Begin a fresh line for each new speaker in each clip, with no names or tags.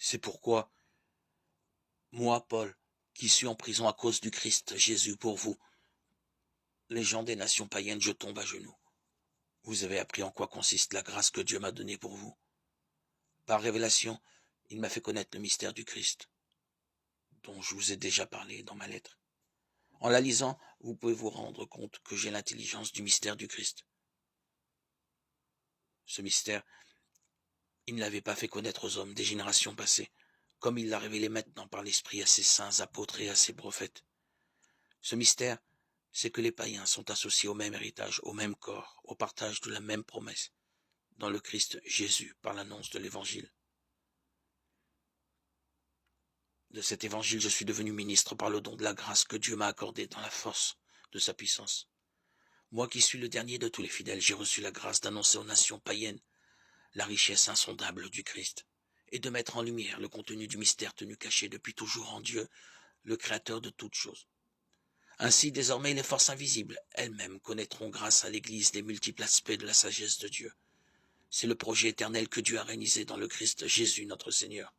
C'est pourquoi, moi, Paul, qui suis en prison à cause du Christ Jésus pour vous, les gens des nations païennes, je tombe à genoux. Vous avez appris en quoi consiste la grâce que Dieu m'a donnée pour vous. Par révélation, il m'a fait connaître le mystère du Christ, dont je vous ai déjà parlé dans ma lettre. En la lisant, vous pouvez vous rendre compte que j'ai l'intelligence du mystère du Christ. Ce mystère, il ne l'avait pas fait connaître aux hommes des générations passées, comme il l'a révélé maintenant par l'Esprit à ses saints apôtres et à ses prophètes. Ce mystère, c'est que les païens sont associés au même héritage, au même corps, au partage de la même promesse, dans le Christ Jésus, par l'annonce de l'Évangile. De cet Évangile, je suis devenu ministre par le don de la grâce que Dieu m'a accordée dans la force de sa puissance. Moi qui suis le dernier de tous les fidèles, j'ai reçu la grâce d'annoncer aux nations païennes la richesse insondable du Christ, et de mettre en lumière le contenu du mystère tenu caché depuis toujours en Dieu, le Créateur de toutes choses. Ainsi, désormais, les forces invisibles elles-mêmes connaîtront grâce à l'Église les multiples aspects de la sagesse de Dieu. C'est le projet éternel que Dieu a réalisé dans le Christ Jésus notre Seigneur.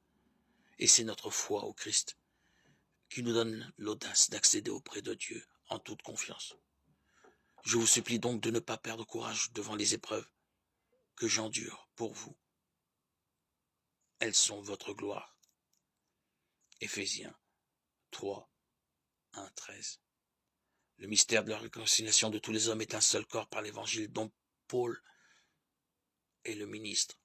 Et c'est notre foi au Christ qui nous donne l'audace d'accéder auprès de Dieu en toute confiance. Je vous supplie donc de ne pas perdre courage devant les épreuves que j'endure pour vous. Elles sont votre gloire. Éphésiens 3, 1, 13. Le mystère de la réconciliation de tous les hommes est un seul corps par l'Évangile dont Paul est le ministre.